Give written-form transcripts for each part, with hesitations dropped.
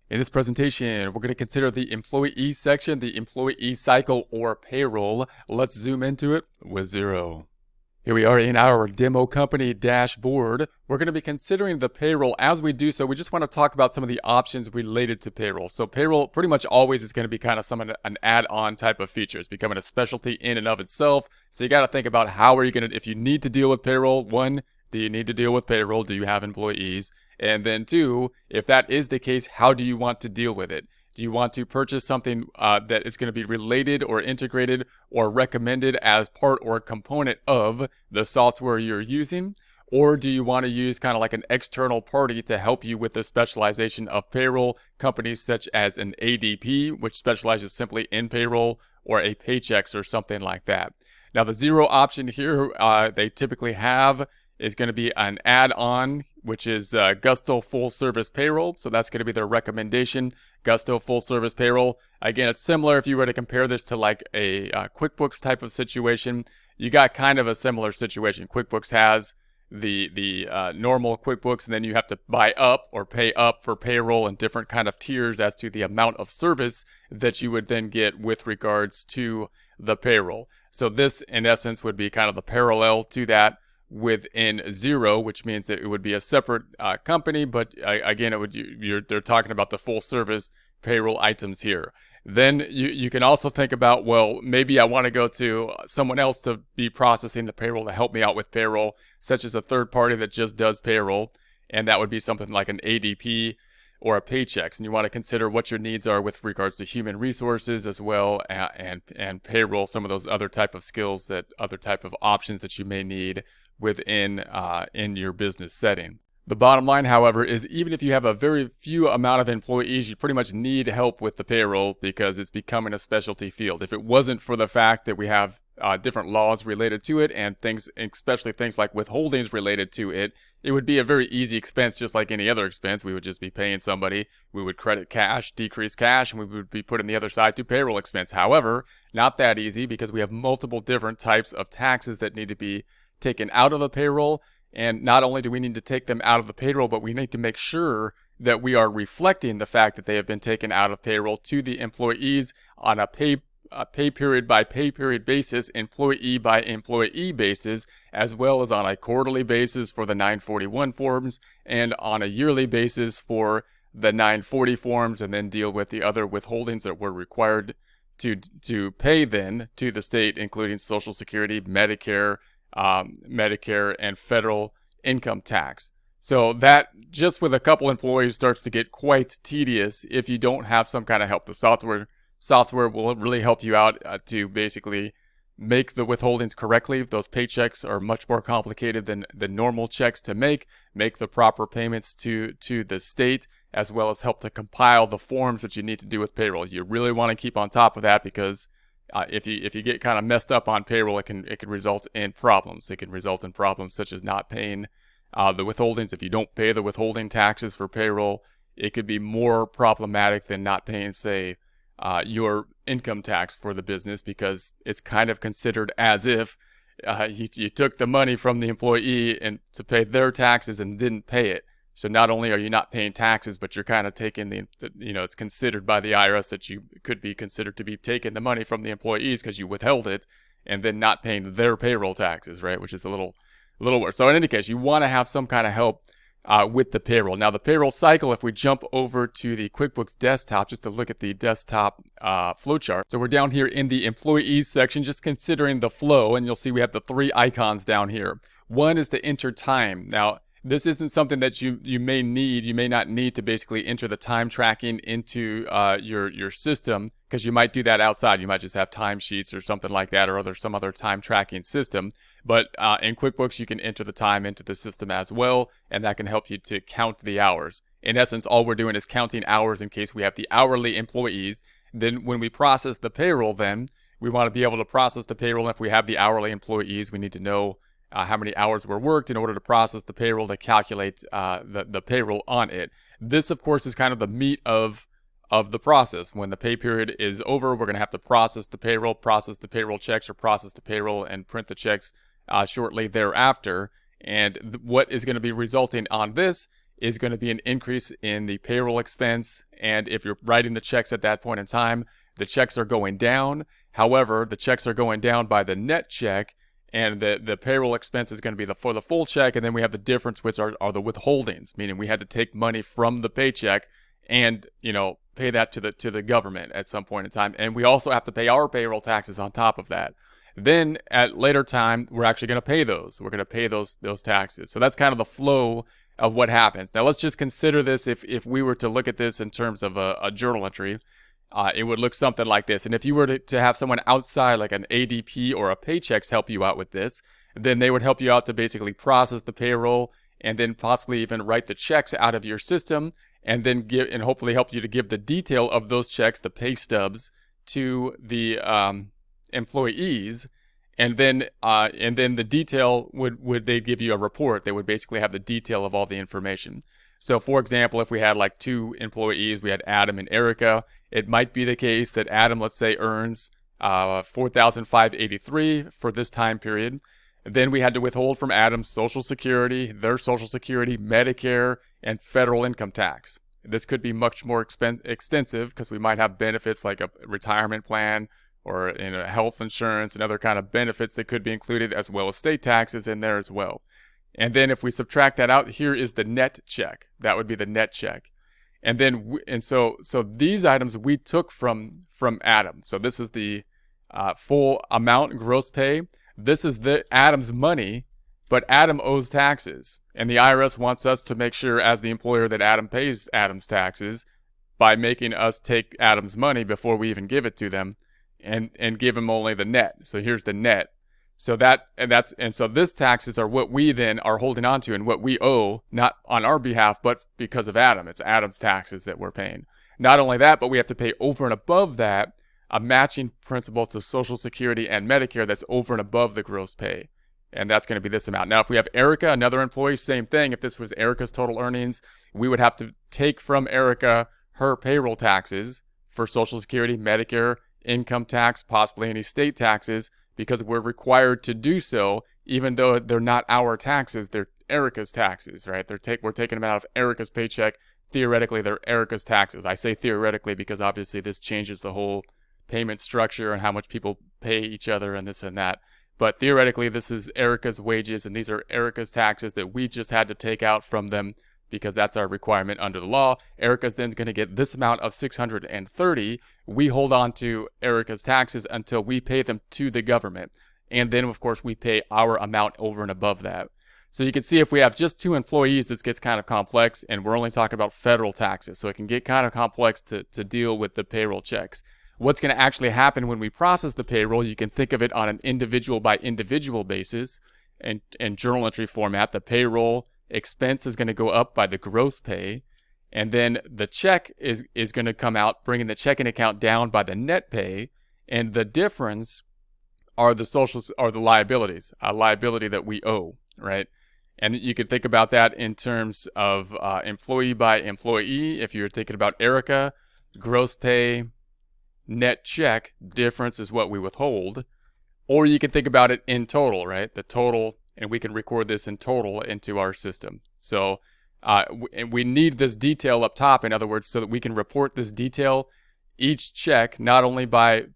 In this presentation, we're going to consider the employee section, the employee cycle, or payroll. Let's zoom into it with Xero. Here we are in our demo company dashboard. We're going to be considering the payroll. As we do so, we just want to talk about some of the options related to payroll. So payroll pretty much always is going to be kind of an add-on type of feature. It's becoming a specialty in and of itself. So you got to think about how are you going to, if you need to deal with payroll, one, do you need to deal with payroll? Do you have employees? And then two, if that is the case, how do you want to deal with it? Do you want to purchase something that is going to be related or integrated or recommended as part or component of the software you're using? Or do you want to use kind of like an external party to help you with the specialization of payroll, companies such as an ADP, which specializes simply in payroll, or a Paychex or something like that? Now, the Xero option here they typically have is going to be an add-on, which is Gusto Full Service Payroll. So that's going to be their recommendation, Gusto Full Service Payroll. Again, it's similar if you were to compare this to like a QuickBooks type of situation. You got kind of a similar situation. QuickBooks has the normal QuickBooks, and then you have to buy up or pay up for payroll and different kind of tiers as to the amount of service that you would then get with regards to the payroll. So this, in essence, would be kind of the parallel to that within Xero, which means that it would be a separate company, but again, they're talking about the full service payroll items here. Then you can also think about, well, maybe I want to go to someone else to be processing the payroll to help me out with payroll, such as a third party that just does payroll, and that would be something like an ADP or a Paychex, and you want to consider what your needs are with regards to human resources as well, and payroll, some of those other type of skills, that other type of options that you may need within in your business setting. The bottom line, however, is even if you have a very few amount of employees, you pretty much need help with the payroll because it's becoming a specialty field. If it wasn't for the fact that we have different laws related to it and things, especially things like withholdings related to it, it would be a very easy expense, just like any other expense. We would just be paying somebody. We would credit cash, decrease cash, and we would be putting the other side to payroll expense. However, not that easy because we have multiple different types of taxes that need to be taken out of the payroll. And not only do we need to take them out of the payroll, but we need to make sure that we are reflecting the fact that they have been taken out of payroll to the employees on a pay period by pay period basis, employee by employee basis, as well as on a quarterly basis for the 941 forms and on a yearly basis for the 940 forms, and then deal with the other withholdings that we're required to pay then to the state, including Social Security, Medicare, and federal income tax. So that, just with a couple employees, starts to get quite tedious if you don't have some kind of help. The software will really help you out to basically make the withholdings correctly. Those paychecks are much more complicated than the normal checks to make the proper payments to the state, as well as help to compile the forms that you need to do with payroll. You really want to keep on top of that because if you get kind of messed up on payroll, it can result in problems. It can result in problems such as not paying the withholdings. If you don't pay the withholding taxes for payroll, it could be more problematic than not paying, say, your income tax for the business, because it's kind of considered as if you took the money from the employee and to pay their taxes and didn't pay it. So not only are you not paying taxes, but you're kind of taking it's considered by the IRS that you could be considered to be taking the money from the employees because you withheld it and then not paying their payroll taxes, right? Which is a little worse. So in any case, you want to have some kind of help with the payroll. Now, the payroll cycle, if we jump over to the QuickBooks desktop, just to look at the desktop flowchart. So we're down here in the employees section, just considering the flow, and you'll see we have the three icons down here. One is to enter time. Now, this isn't something that you may not need to basically enter the time tracking into your system, because you might do that outside. You might just have timesheets or something like that, or some other time tracking system. But in QuickBooks, you can enter the time into the system as well, and that can help you to count the hours. In essence, all we're doing is counting hours in case we have the hourly employees. Then when we process the payroll, then we want to be able to process the payroll. And if we have the hourly employees, we need to know how many hours were worked in order to process the payroll, to calculate the payroll on it. This, of course, is kind of the meat of the process. When the pay period is over, we're going to have to process the payroll checks, or process the payroll and print the checks shortly thereafter. And what is going to be resulting on this is going to be an increase in the payroll expense. And if you're writing the checks at that point in time, the checks are going down. However, the checks are going down by the net check, and the payroll expense is going to be for the full check. And then we have the difference, which are the withholdings, meaning we had to take money from the paycheck and, pay that to the government at some point in time. And we also have to pay our payroll taxes on top of that. Then at later time, we're actually going to pay those. We're going to pay those taxes. So that's kind of the flow of what happens. Now let's just consider this. If we were to look at this in terms of a journal entry, it would look something like this. And if you were to have someone outside, like an ADP or a Paychex, help you out with this, then they would help you out to basically process the payroll and then possibly even write the checks out of your system, and then hopefully help you to give the detail of those checks, the pay stubs, to the employees. And then the detail they'd give you a report. They would basically have the detail of all the information. So for example, if we had like 2 employees, we had Adam and Erica, it might be the case that Adam, let's say, earns $4,583 for this time period. Then we had to withhold from Adam's Social Security, their Social Security, Medicare, and federal income tax. This could be much more extensive because we might have benefits like a retirement plan or health insurance and other kind of benefits that could be included, as well as state taxes in there as well. And then if we subtract that out, here is the net check. That would be the net check. And then so these items we took from Adam. So this is the full amount, gross pay. This is Adam's money, but Adam owes taxes. And the IRS wants us to make sure as the employer that Adam pays Adam's taxes by making us take Adam's money before we even give it to them and give him only the net. So here's the net. So so this taxes are what we then are holding on to and what we owe, not on our behalf, but because of Adam. It's Adam's taxes that we're paying. Not only that, but we have to pay over and above that a matching principal to Social Security and Medicare that's over and above the gross pay. And that's going to be this amount. Now, if we have Erica, another employee, same thing. If this was Erica's total earnings, we would have to take from Erica her payroll taxes for Social Security, Medicare, income tax, possibly any state taxes, because we're required to do so, even though they're not our taxes, they're Erica's taxes, right? We're taking them out of Erica's paycheck. Theoretically, they're Erica's taxes. I say theoretically because obviously this changes the whole payment structure and how much people pay each other and this and that. But theoretically, this is Erica's wages, and these are Erica's taxes that we just had to take out from them because that's our requirement under the law. Erica's then going to get this amount of $630. We hold on to Erica's taxes until we pay them to the government. And then, of course, we pay our amount over and above that. So you can see if we have just 2 employees, this gets kind of complex, and we're only talking about federal taxes. So it can get kind of complex to deal with the payroll checks. What's going to actually happen when we process the payroll, you can think of it on an individual by individual basis. And in journal entry format, the payroll expense is going to go up by the gross pay. And then the check is going to come out, bringing the checking account down by the net pay. And the difference are the liabilities, a liability that we owe, right? And you can think about that in terms of employee by employee. If you're thinking about Erica, gross pay, net check, difference is what we withhold. Or you can think about it in total, right? The total, and we can record this in total into our system. So we need this detail up top, in other words, so that we can report this detail each check, not only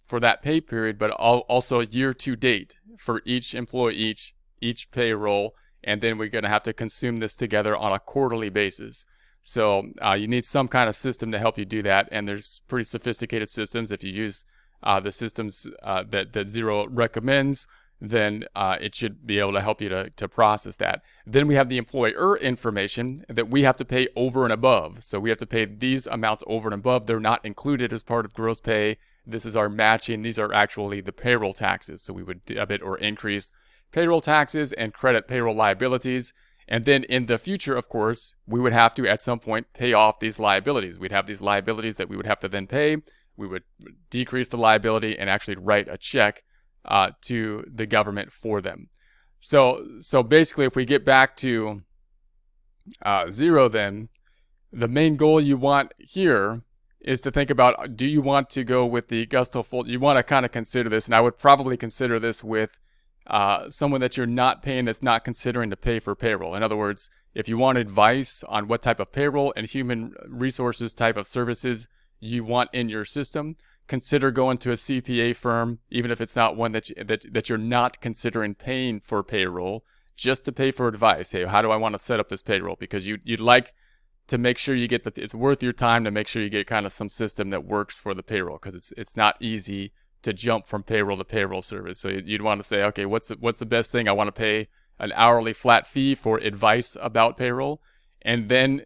for that pay period, but also year to date for each employee, each payroll. And then we're going to have to consume this together on a quarterly basis. So you need some kind of system to help you do that, and there's pretty sophisticated systems. If you use the systems that Xero recommends, then it should be able to help you to process that. Then we have the employer information that we have to pay over and above. So we have to pay these amounts over and above. They're not included as part of gross pay. This is our matching. These are actually the payroll taxes. So we would debit or increase payroll taxes and credit payroll liabilities. And then in the future, of course, we would have to at some point pay off these liabilities. We'd have these liabilities that we would have to then pay. We would decrease the liability and actually write a check to the government for them. So basically, if we get back to Xero, then the main goal you want here is to think about, do you want to go with the Gusto full? You want to kind of consider this, and I would probably consider this with someone that you're not paying that's not considering to pay for payroll. In other words, if you want advice on what type of payroll and human resources type of services you want in your system, consider going to a CPA firm, even if it's not one that you're not considering paying for payroll, just to pay for advice. Hey, how do I want to set up this payroll? Because you'd like to make sure you get it's worth your time to make sure you get kind of some system that works for the payroll, because it's not easy to jump from payroll to payroll service. So you'd want to say, okay, what's the best thing? I want to pay an hourly flat fee for advice about payroll, and then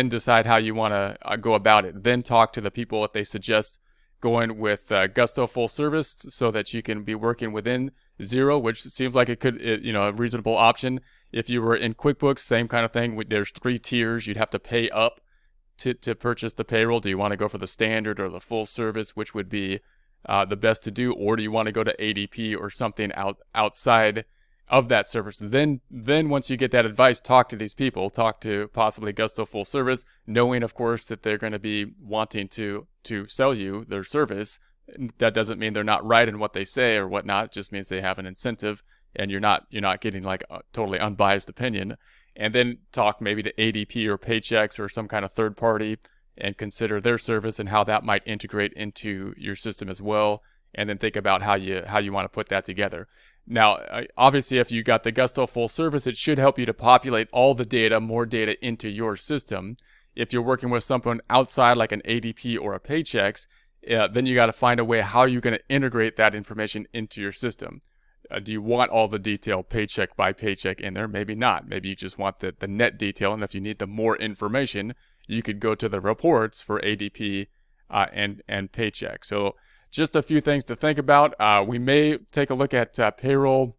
decide how you want to go about it. Then talk to the people if they suggest going with Gusto full service, so that you can be working within Xero, which seems like it could, a reasonable option. If you were in QuickBooks, same kind of thing. There's 3 tiers. You'd have to pay up to purchase the payroll. Do you want to go for the standard or the full service, which would be the best to do, or do you want to go to ADP or something outside of that service? Then once you get that advice, talk to these people, talk to possibly Gusto full service, knowing of course that they're going to be wanting to sell you their service. That doesn't mean they're not right in what they say or whatnot. It just means they have an incentive, and you're not getting like a totally unbiased opinion. And then talk maybe to ADP or Paychex or some kind of third party, and consider their service and how that might integrate into your system as well. And then think about how you want to put that together. Now, obviously, if you got the Gusto full service, it should help you to populate all the data, more data into your system. If you're working with someone outside like an ADP or a Paychex, then you got to find a way how you're going to integrate that information into your system. Do you want all the detail paycheck by paycheck in there? Maybe not. Maybe you just want the net detail, and if you need the more information, you could go to the reports for ADP and Paycheck. So just a few things to think about. We may take a look at payroll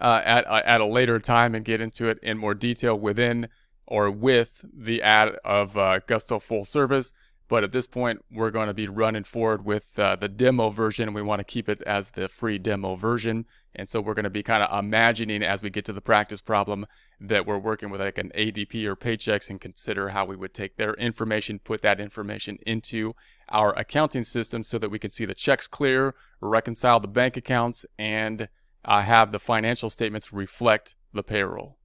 at a later time and get into it in more detail within or with the add of Gusto full service. But at this point, we're going to be running forward with the demo version. We want to keep it as the free demo version. And so we're going to be kind of imagining as we get to the practice problem that we're working with like an ADP or Paychex, and consider how we would take their information, put that information into our accounting system so that we can see the checks clear, reconcile the bank accounts, and have the financial statements reflect the payroll.